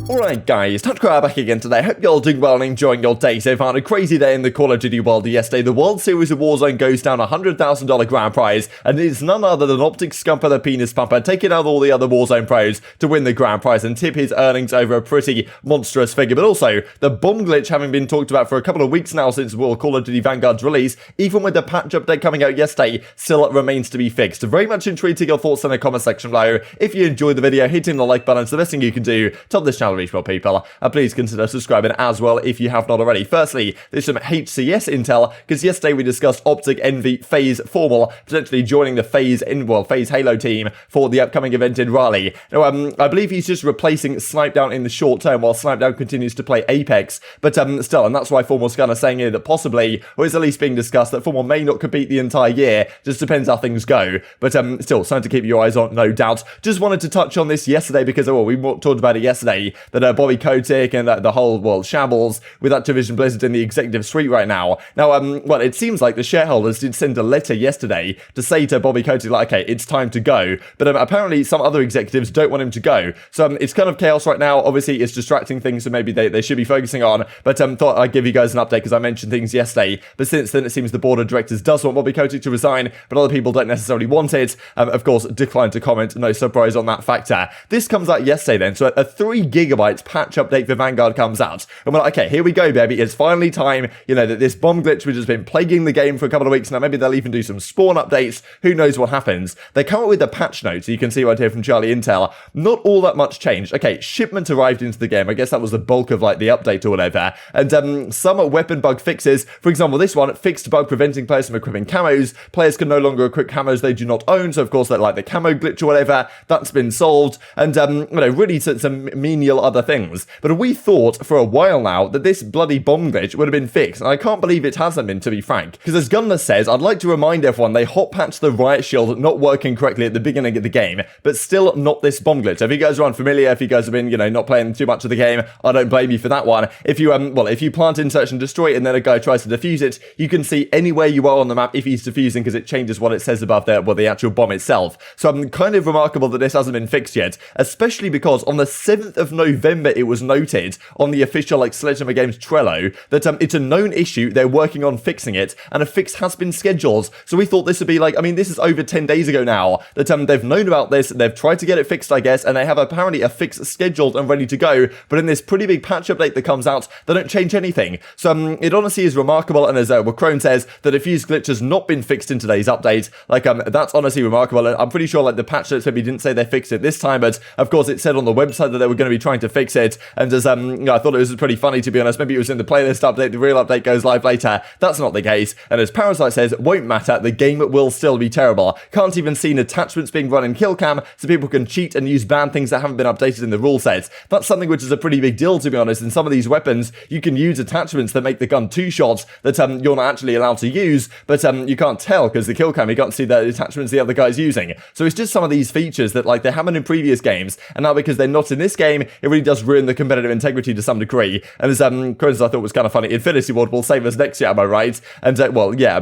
Alright guys, TacticalRab back again today. Hope you're all doing well and enjoying your day so far. A crazy day in the Call of Duty world yesterday. The World Series of Warzone goes down $100,000 grand prize, and it's none other than Optic Scump the penis pumper taking out all the other Warzone pros to win the grand prize and tip his earnings over a pretty monstrous figure. But also, the bomb glitch having been talked about for a couple of weeks now since Call of Duty Vanguard's release, even with the patch update coming out yesterday, still remains to be fixed. Very much intrigued to your thoughts in the comment section below. If you enjoyed the video, hitting the like button is the best thing you can do to help this channel reach more people. And please consider subscribing as well if you have not already. Firstly, there's some HCS intel, because yesterday we discussed Optic Envy FaZe Formal potentially joining the FaZe Halo team for the upcoming event in Raleigh. Now, I believe he's just replacing Snipedown in the short term while Snipedown continues to play Apex. But still, and that's why Formal's kind of saying here that possibly, or it's at least being discussed, that Formal may not compete the entire year. Just depends how things go. But still, something to keep your eyes on, no doubt. Just wanted to touch on this yesterday because, we talked about it yesterday, that Bobby Kotick and the whole shambles with Activision Blizzard in the executive suite right now. Now, well, it seems like the shareholders did send a letter yesterday to say to Bobby Kotick, like, okay, it's time to go. But apparently some other executives don't want him to go. So it's kind of chaos right now. Obviously, it's distracting things, so maybe they should be focusing on. But thought I'd give you guys an update because I mentioned things yesterday. But since then, it seems the board of directors does want Bobby Kotick to resign, but other people don't necessarily want it. Of course, declined to comment. No surprise on that factor. This comes out yesterday then. So a 3 GB patch update for Vanguard comes out. And we're like, okay, here we go, baby. It's finally time, that this bomb glitch, which has been plaguing the game for a couple of weeks now, maybe they'll even do some spawn updates. Who knows what happens? They come up with the patch notes. You can see right here from Charlie Intel. Not all that much changed. Okay, shipment arrived into the game. I guess that was the bulk of the update or whatever. And some weapon bug fixes. For example, this one, fixed bug preventing players from equipping camos. Players can no longer equip camos they do not own. So of course, that the camo glitch or whatever, that's been solved. And really some menial other things. But we thought for a while now that this bloody bomb glitch would have been fixed, and I can't believe it hasn't been, to be frank. Because as Gunless says, I'd like to remind everyone they hot patched the riot shield not working correctly at the beginning of the game, but still not this bomb glitch. If you guys are unfamiliar, if you guys have been, not playing too much of the game, I don't blame you for that one. If you, if you plant in, search and destroy it, and then a guy tries to defuse it, you can see anywhere you are on the map if he's defusing, because it changes what it says above there, the actual bomb itself. So kind of remarkable that this hasn't been fixed yet, especially because on the 7th of November, it was noted on the official Sledgehammer Games Trello that it's a known issue, they're working on fixing it, and a fix has been scheduled. So we thought this would be this is over 10 days ago now, that they've known about this, they've tried to get it fixed, I guess, and they have apparently a fix scheduled and ready to go, but in this pretty big patch update that comes out, they don't change anything. So it honestly is remarkable, and as Crone says, the diffuse glitch has not been fixed in today's update. That's honestly remarkable, and I'm pretty sure the patch notes maybe didn't say they fixed it this time, but of course it said on the website that they were going to be trying to fix it, and as I thought it was pretty funny, to be honest. Maybe it was in the playlist update, the real update goes live later. That's not the case, and as Parasite says, won't matter, the game will still be terrible. Can't even see attachments being run in Killcam, so people can cheat and use banned things that haven't been updated in the rule sets. That's something which is a pretty big deal, to be honest. In some of these weapons, you can use attachments that make the gun 2 shots that you're not actually allowed to use, but you can't tell because the Killcam, you can't see the attachments the other guy's using. So it's just some of these features that they haven't in previous games, and now because they're not in this game, it really does ruin the competitive integrity to some degree. And as Crimsix, I thought was kind of funny, Infinity Ward will save us next year, am I right? And yeah,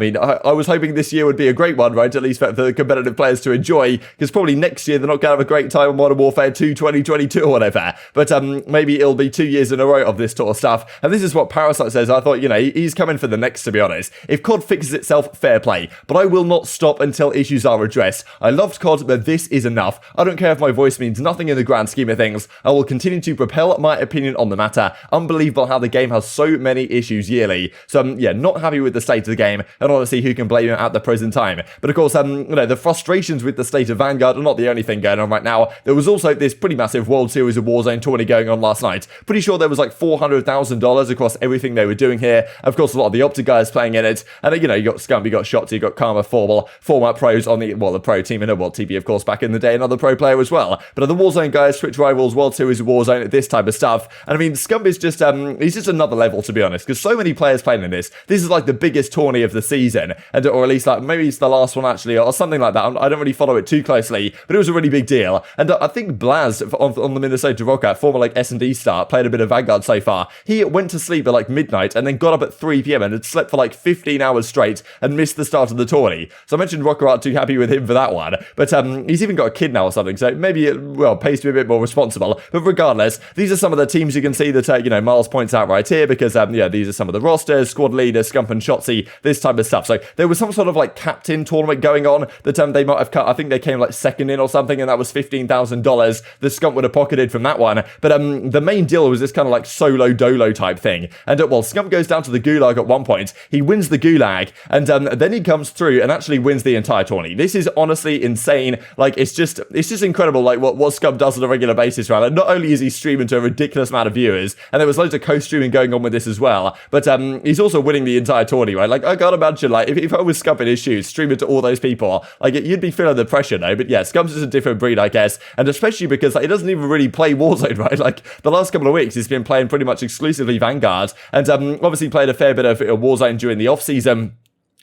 I was hoping this year would be a great one, right? At least for the competitive players to enjoy, because probably next year they're not going to have a great time on Modern Warfare 2 2022 or whatever. But maybe it'll be 2 years in a row of this sort of stuff. And this is what Parasite says. I thought, he's coming for the next, to be honest. If COD fixes itself, fair play. But I will not stop until issues are addressed. I loved COD, but this is enough. I don't care if my voice means nothing in the grand scheme of things. I will continue to propel my opinion on the matter. Unbelievable how the game has so many issues yearly. So yeah, not happy with the state of the game, and honestly, who can blame him at the present time? But of course, the frustrations with the state of Vanguard are not the only thing going on right now. There was also this pretty massive World Series of Warzone tourney going on last night. Pretty sure there was $400,000 across everything they were doing here. Of course, a lot of the Optic guys playing in it, and you got Scump, you got Shots, you got Karma, former pros on the pro team, and TB, of course, back in the day, another pro player as well. But the Warzone guys, Twitch Rivals, World Series of Warzone, this type of stuff. And Scump is just he's just another level, to be honest, because so many players playing in this. This is the biggest tourney of the season, and or at least maybe it's the last one actually, or something like that. I don't really follow it too closely, but it was a really big deal. And I think Blaz on the Minnesota Rokkr, former S&D star, played a bit of Vanguard so far. He went to sleep at midnight and then got up at 3 p.m. and had slept for 15 hours straight and missed the start of the tourney. So I mentioned Rokkr aren't too happy with him for that one, but he's even got a kid now or something, so maybe it pays to be a bit more responsible. But regardless, regardless, these are some of the teams you can see that, you know, Miles points out right here because, yeah, these are some of the rosters, squad leaders, Scump and Shotzzy, this type of stuff. So there was some sort of like captain tournament going on that they might have cut. I think they came like second in or something, and that was $15,000 that Scump would have pocketed from that one. But the main deal was this kind of like solo dolo type thing. And well, Scump goes down to the Gulag at one point. He wins the Gulag, and then he comes through and actually wins the entire tourney. This is honestly insane. Like, it's just incredible, like what Scump does on a regular basis, right? Like, not only is he streaming to a ridiculous amount of viewers, and there was loads of co-streaming going on with this as well, but he's also winning the entire tourney, right? Like, I can't imagine, like, if I was Scump in his shoes, streaming to all those people, like, you'd be feeling the pressure, no? But yeah, Scump's just a different breed, I guess, and especially because, like, he doesn't even really play Warzone, right? Like, the last couple of weeks, he's been playing pretty much exclusively Vanguard, and obviously played a fair bit of Warzone during the off-season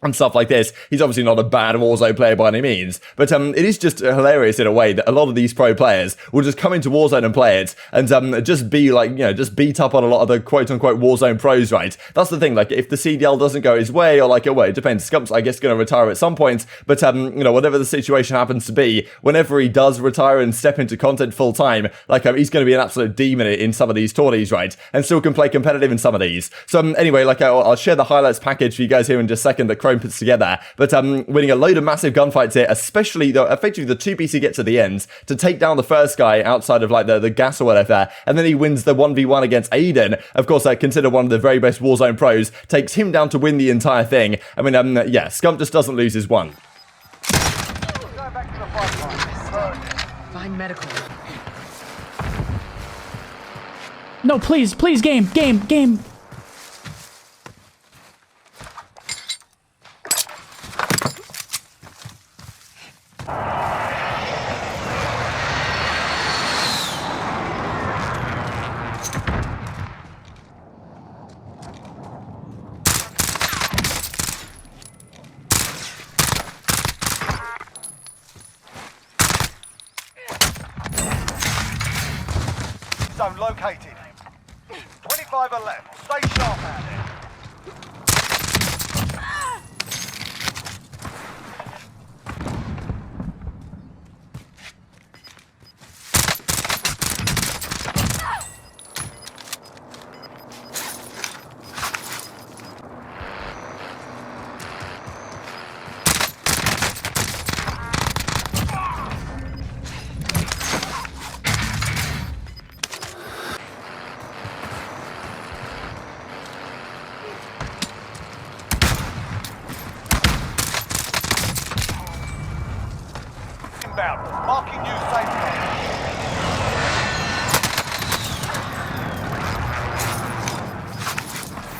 and stuff like this. He's obviously not a bad Warzone player by any means, but it is just hilarious in a way that a lot of these pro players will just come into Warzone and play it, and just be like, you know, just beat up on a lot of the quote-unquote Warzone pros, right? That's the thing, like, if the CDL doesn't go his way, or like, well, it depends, Scump's, I guess, going to retire at some point, but, you know, whatever the situation happens to be, whenever he does retire and step into content full-time, like, he's going to be an absolute demon in some of these tourneys, right? And still can play competitive in some of these. So, anyway, like, I'll share the highlights package for you guys here in just a second that puts together, but winning a load of massive gunfights here, especially though effectively the 2PC gets to the end to take down the first guy outside of like the gas or whatever, and then he wins the 1v1 against Aiden, of course, considered one of the very best Warzone pros, takes him down to win the entire thing. I mean, yeah, Scump just doesn't lose his one. Find medical. No, please, game. Zone located. 25 are left. Stay sharp out there. Marking new safe zone.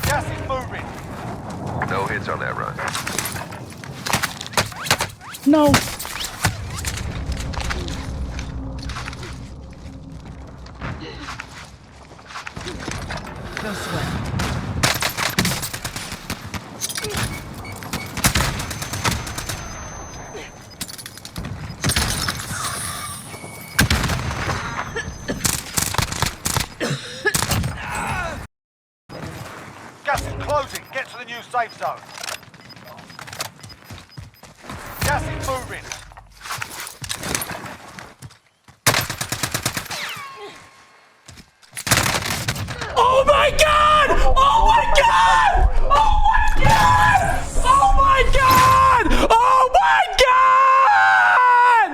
Gas is moving. No hits on that run. No. No sweat. Gas is closing. Get to the new safe zone. Gas is moving. Oh my god! Oh my god! Oh my god! Oh my god! Oh my god!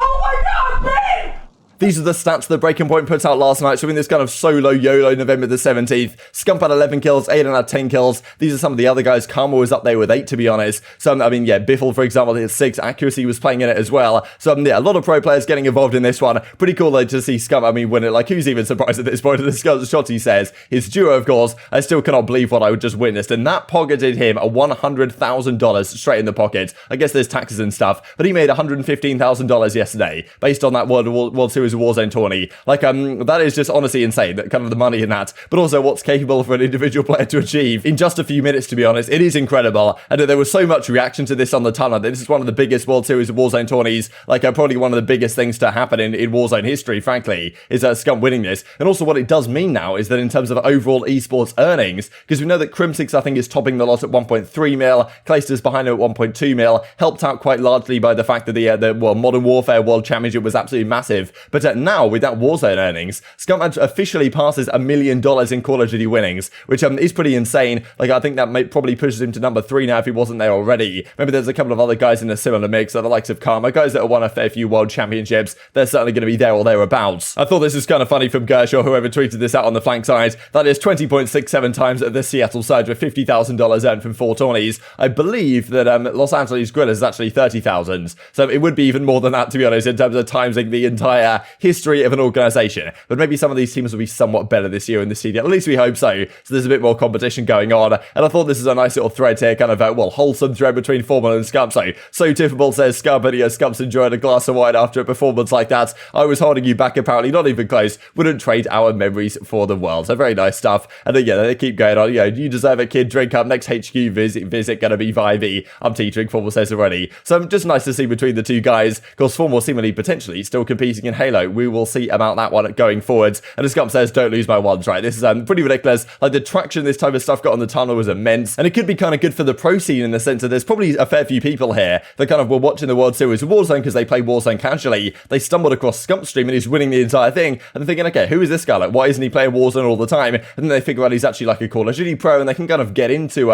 Oh my god, man! These are the stats that Breaking Point put out last night, showing this kind of solo YOLO November the 17th. Scump had 11 kills, Aiden had 10 kills. These are some of the other guys. Karma was up there with 8, to be honest. So, I mean, yeah, Biffle, for example, had 6. Accuracy was playing in it as well. So, yeah, a lot of pro players getting involved in this one. Pretty cool, though, to see Scump, I mean, win it. Like, who's even surprised at this point? The Shotzzy says, his duo, of course, I still cannot believe what I just witnessed. And that pocketed him a $100,000 straight in the pocket. I guess there's taxes and stuff, but he made $115,000 yesterday based on that World Series of Warzone tourney. Like, that is just honestly insane, that kind of the money in that, but also what's capable for an individual player to achieve in just a few minutes, to be honest. It is incredible, and there was so much reaction to this on the tunnel. This is one of the biggest World Series of Warzone tourneys, like probably one of the biggest things to happen in Warzone history, frankly, is Scump winning this. And also what it does mean now is that in terms of overall esports earnings, because we know that Crimsix, I think, is topping the lot at 1.3 mil, Clayster's behind him at 1.2 mil, helped out quite largely by the fact that the Modern Warfare World Championship was absolutely massive. But But now, with that Warzone earnings, Scump officially passes $1 million in Call of Duty winnings, which is pretty insane. Like, I think that probably pushes him to number 3 now if he wasn't there already. Maybe there's a couple of other guys in a similar mix, the likes of Karma, guys that have won a fair few world championships. They're certainly going to be there or thereabouts. I thought this was kind of funny from Gersh or whoever tweeted this out on the flank side. That is 20.67 times the Seattle Surge with $50,000 earned from 4 tourneys. I believe that Los Angeles Guerrillas is actually 30,000. So it would be even more than that, to be honest, in terms of timesing the entire history of an organization. But maybe some of these teams will be somewhat better this year in the CDL. At least we hope so. So there's a bit more competition going on. And I thought this is a nice little thread here, kind of, wholesome thread between Formal and Scump. So typical, says Scump, and Scump's enjoying a glass of wine after a performance like that. I was holding you back, apparently, not even close. Wouldn't trade our memories for the world. So very nice stuff. And then, they keep going on. You deserve it, kid. Drink up. Next HQ visit gonna be vibey. I'm teetering, Formal says already. So just nice to see between the two guys. Of course, Formal seemingly potentially still competing in Halo. We will see about that one going forwards. And as Scump says, don't lose my ones, right? This is pretty ridiculous. Like, the traction this type of stuff got on the tunnel was immense. And it could be kind of good for the pro scene in the sense that there's probably a fair few people here that kind of were watching the World Series of Warzone because they play Warzone casually. They stumbled across Scump's stream and he's winning the entire thing. And they're thinking, okay, who is this guy? Like, why isn't he playing Warzone all the time? And then they figure out he's actually like a Call of Duty pro, and they can kind of get into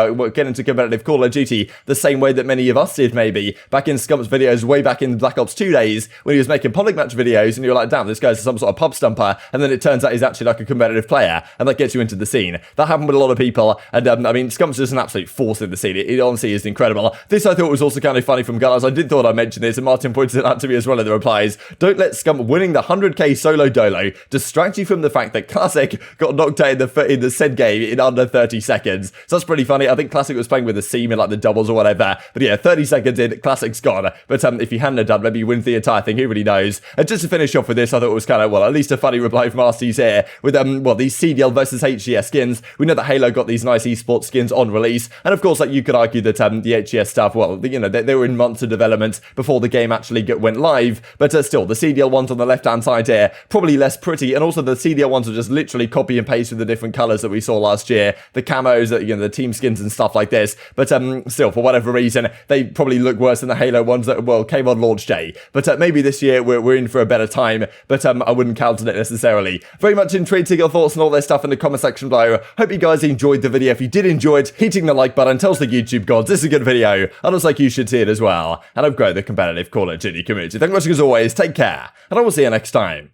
competitive Call of Duty the same way that many of us did, maybe back in Scump's videos way back in Black Ops 2 days when he was making public match videos, and you're like, damn, this guy's some sort of pub stumper, and then it turns out he's actually like a competitive player, and that gets you into the scene. That happened with a lot of people, and I mean, Scump's just an absolute force in the scene. It honestly is incredible. This I thought was also kind of funny from Gunless. I did thought I'd mention this, and Martin pointed it out to me as well in the replies. Don't let Scump winning the 100k solo dolo distract you from the fact that Classic got knocked out in the said game in under 30 seconds. So that's pretty funny. I think Classic was playing with Asim in like the doubles or whatever. But yeah, 30 seconds in, Classic's gone. But if he hadn't have done, maybe he wins the entire thing. Who really knows? And just to finish off with this, I thought it was kind of, at least a funny reply from Arcitys here with, these CDL versus HGS skins. We know that Halo got these nice esports skins on release. And of course, like, you could argue that the HGS stuff, they were in months of development before the game actually went live. But still, the CDL ones on the left-hand side here, probably less pretty. And also the CDL ones are just literally copy and paste with the different colors that we saw last year. The camos, the team skins and stuff like this. But still, for whatever reason, they probably look worse than the Halo ones that, came on launch day. But maybe this year we're in for a better time. But I wouldn't count on it necessarily. Very much intrigued to your thoughts and all this stuff in the comment section below. Hope you guys enjoyed the video. If you did enjoy it, hitting the like button tells the YouTube gods this is a good video. And looks like you should see it as well. And I've grown the competitive Call of Duty community. Thank you for watching as always. Take care. And I will see you next time.